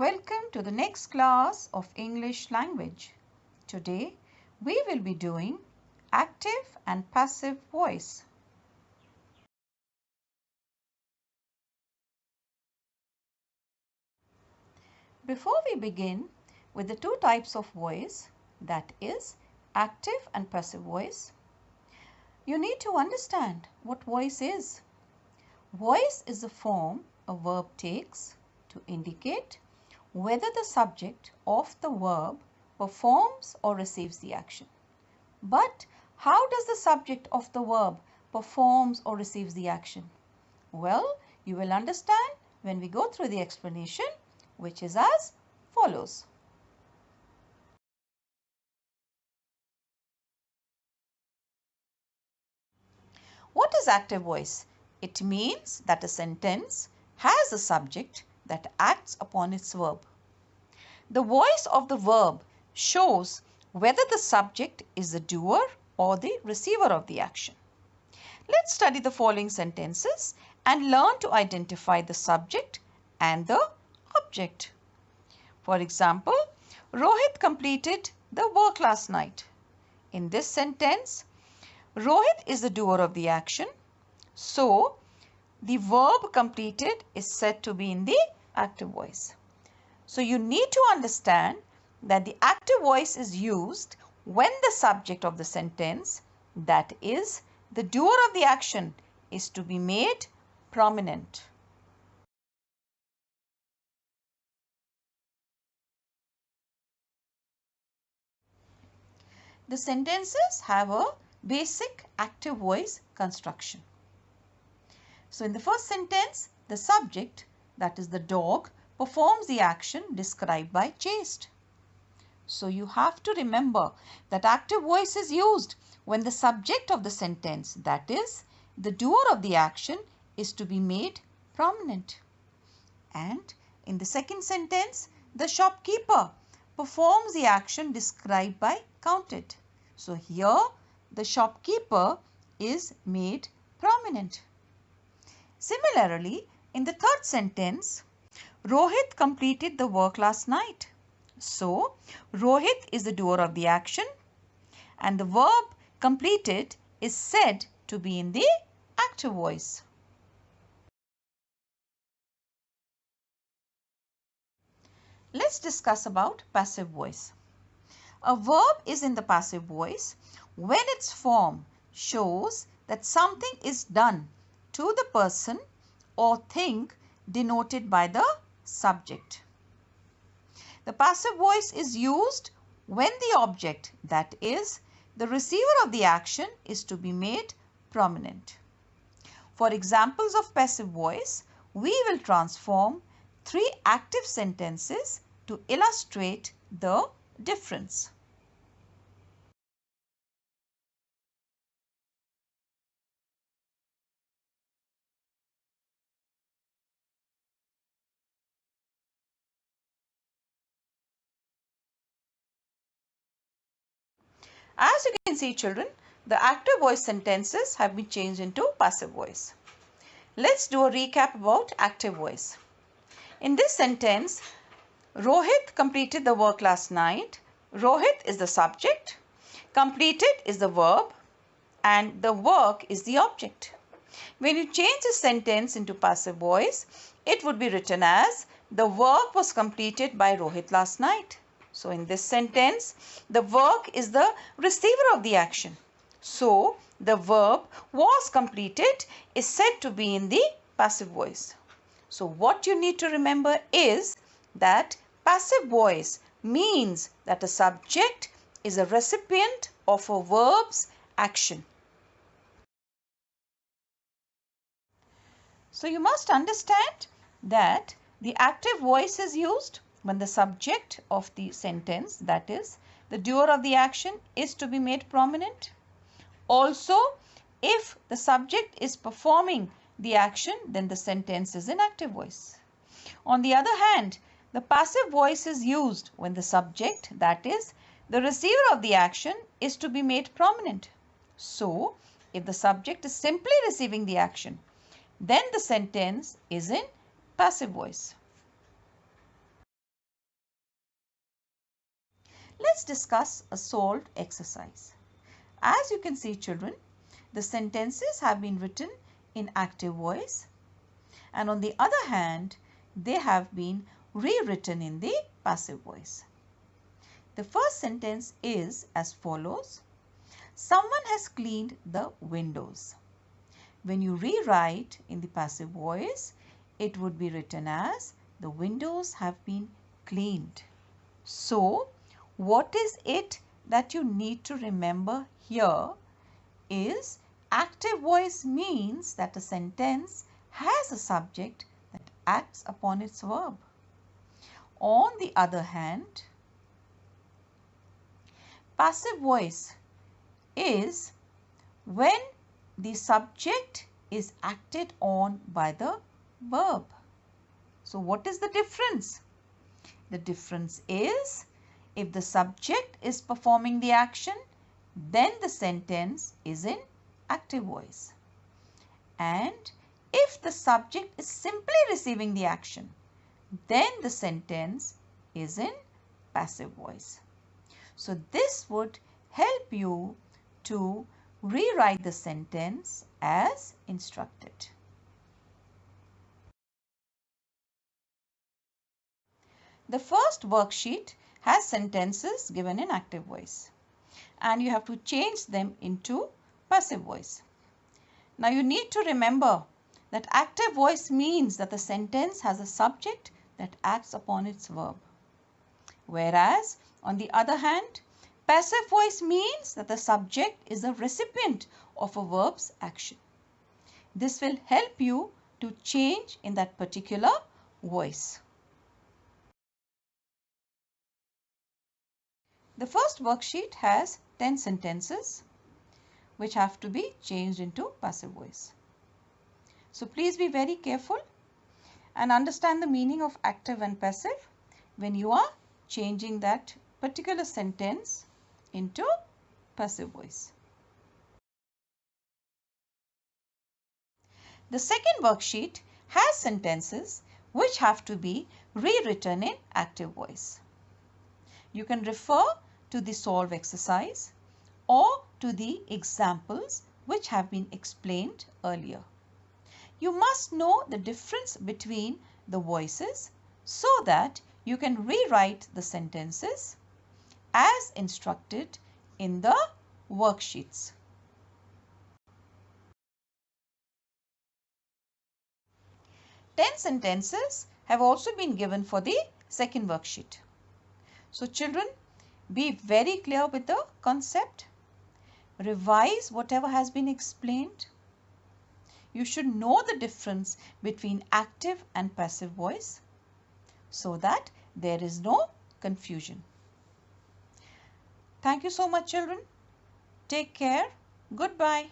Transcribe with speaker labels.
Speaker 1: Welcome to the next class of English language. Today we will be doing active and passive voice. Before we begin with the two types of voice, that is active and passive voice, you need to understand what voice is. Voice is the form a verb takes to indicate whether the subject of the verb performs or receives the action. But how does the subject of the verb performs or receives the action? Well, you will understand when we go through the explanation, which is as follows. What is active voice? It means that a sentence has a subject that acts upon its verb. The voice of the verb shows whether the subject is the doer or the receiver of the action. Let's study the following sentences and learn to identify the subject and the object. For example, Rohit completed the work last night. In this sentence, Rohit is the doer of the action. So, the verb completed is said to be in the active voice. So, you need to understand that the active voice is used when the subject of the sentence, that is, the doer of the action, is to be made prominent. The sentences have a basic active voice construction. So in the first sentence, the subject, that is the dog, performs the action described by chased. So you have to remember that active voice is used when the subject of the sentence, that is, the doer of the action, is to be made prominent. And in the second sentence, the shopkeeper performs the action described by counted. So here the shopkeeper is made prominent. Similarly, in the third sentence, Rohit completed the work last night. So, Rohit is the doer of the action and the verb completed is said to be in the active voice. Let's discuss about passive voice. A verb is in the passive voice when its form shows that something is done to the person or thing denoted by the subject. The passive voice is used when the object, that is, the receiver of the action, is to be made prominent. For examples of passive voice, we will transform three active sentences to illustrate the difference. As you can see, children, the active voice sentences have been changed into passive voice. Let's do a recap about active voice. In this sentence, Rohit completed the work last night. Rohit is the subject, completed is the verb, and the work is the object. When you change the sentence into passive voice, it would be written as the work was completed by Rohit last night. So in this sentence, the work is the receiver of the action. So the verb was completed is said to be in the passive voice. So what you need to remember is that passive voice means that a subject is a recipient of a verb's action. So you must understand that the active voice is used when the subject of the sentence, that is, the doer of the action, is to be made prominent. Also, if the subject is performing the action, then the sentence is in active voice. On the other hand, the passive voice is used when the subject, that is, the receiver of the action, is to be made prominent. So, if the subject is simply receiving the action, then the sentence is in passive voice. let's discuss a solved exercise. As you can see, children, the sentences have been written in active voice, and on the other hand, they have been rewritten in the passive voice. The first sentence is as follows. Someone has cleaned the windows. When you rewrite in the passive voice, it would be written as the windows have been cleaned. So, what is it that you need to remember here is active voice means that a sentence has a subject that acts upon its verb. On the other hand, passive voice is when the subject is acted on by the verb. So what is the difference? The difference is if the subject is performing the action, then the sentence is in active voice. And if the subject is simply receiving the action, then the sentence is in passive voice. So this would help you to rewrite the sentence as instructed. The first worksheet has sentences given in active voice, and you have to change them into passive voice. Now you need to remember that active voice means that the sentence has a subject that acts upon its verb. Whereas, on the other hand, passive voice means that the subject is a recipient of a verb's action. This will help you to change in that particular voice. The first worksheet has 10 sentences which have to be changed into passive voice. So please be very careful and understand the meaning of active and passive when you are changing that particular sentence into passive voice. The second worksheet has sentences which have to be rewritten in active voice. You can refer to the solve exercise or to the examples which have been explained earlier. You must know the difference between the voices so that you can rewrite the sentences as instructed in the worksheets. Ten sentences have also been given for the second worksheet. So children, be very clear with the concept. Revise whatever has been explained. You should know the difference between active and passive voice so that there is no confusion. Thank you so much, children. Take care. Goodbye.